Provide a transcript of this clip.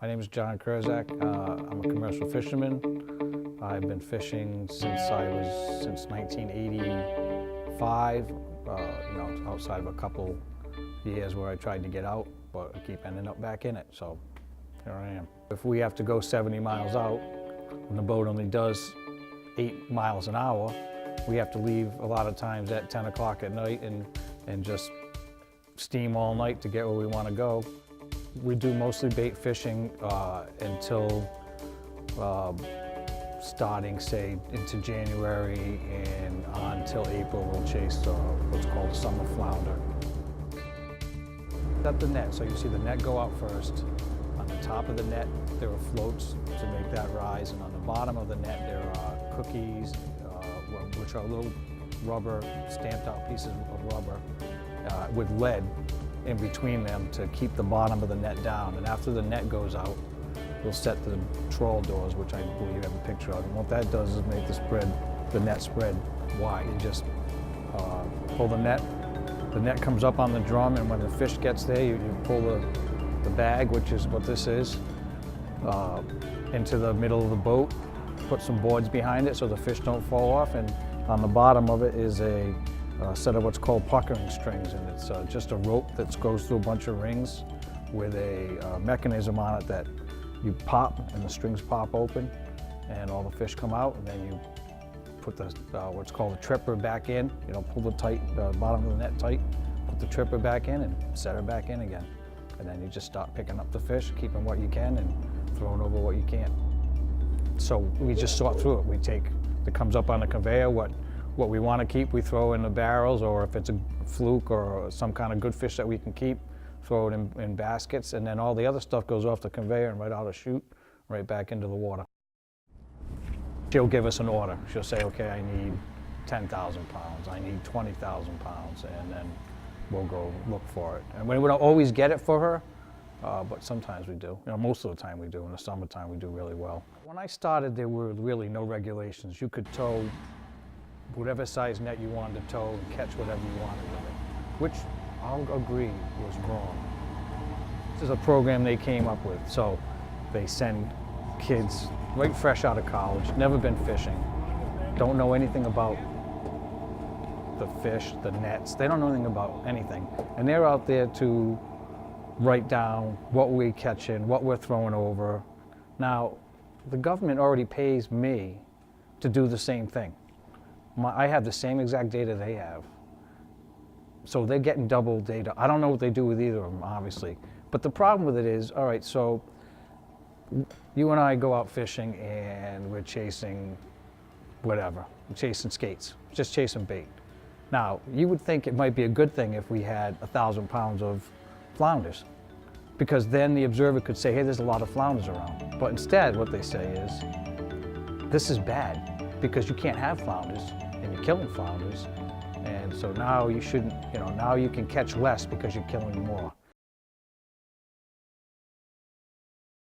My name is John Curzake. I'm a commercial fisherman. I've been fishing since 1985. Outside of a couple years where I tried to get out, but I keep ending up back in it. So here I am. If we have to go 70 miles out, and the boat only does 8 miles an hour, we have to leave a lot of times at 10 o'clock at night and just steam all night to get where we want to go. We do mostly bait fishing until starting, say, into January, and until April we'll chase what's called a summer flounder. Set the net, so you see the net go out first. On the top of the net there are floats to make that rise, and on the bottom of the net there are cookies, which are little rubber, stamped out pieces of rubber with lead in between them to keep the bottom of the net down. And after the net goes out, we'll set the trawl doors, which I believe you have a picture of. And what that does is make the net spread wide. You just pull the net comes up on the drum, and when the fish gets there, you pull the bag, which is what this is, into the middle of the boat, put some boards behind it so the fish don't fall off, and on the bottom of it is a set of what's called puckering strings, and it's just a rope that goes through a bunch of rings with a mechanism on it that you pop, and the strings pop open and all the fish come out, and then you put the what's called a tripper back in. Pull the bottom of the net tight, put the tripper back in and set her back in again, and then you just start picking up the fish, keeping what you can and throwing over what you can't. So we just sort through it. We take that comes up on the conveyor, what we want to keep we throw in the barrels, or if it's a fluke or some kind of good fish that we can keep, throw it in baskets, and then all the other stuff goes off the conveyor and right out of chute, right back into the water. She'll give us an order. She'll say, okay, I need 10,000 pounds, I need 20,000 pounds, and then we'll go look for it. And we don't always get it for her, but sometimes we do. Most of the time we do. In the summertime we do really well. When I started, there were really no regulations. You could tow whatever size net you wanted to tow and catch whatever you wanted with it, which I'll agree was wrong. This is a program they came up with. So they send kids right fresh out of college, never been fishing, don't know anything about the fish, the nets, they don't know anything about anything. And they're out there to write down what we're catching, what we're throwing over. Now, the government already pays me to do the same thing. I have the same exact data they have. So they're getting double data. I don't know what they do with either of them, obviously. But the problem with it is, all right, so you and I go out fishing and we're chasing whatever. We're chasing skates, just chasing bait. Now, you would think it might be a good thing if we had 1,000 pounds of flounders, because then the observer could say, hey, there's a lot of flounders around. But instead, what they say is, this is bad, because you can't have flounders, and you're killing flounders, and so now you shouldn't, now you can catch less because you're killing more.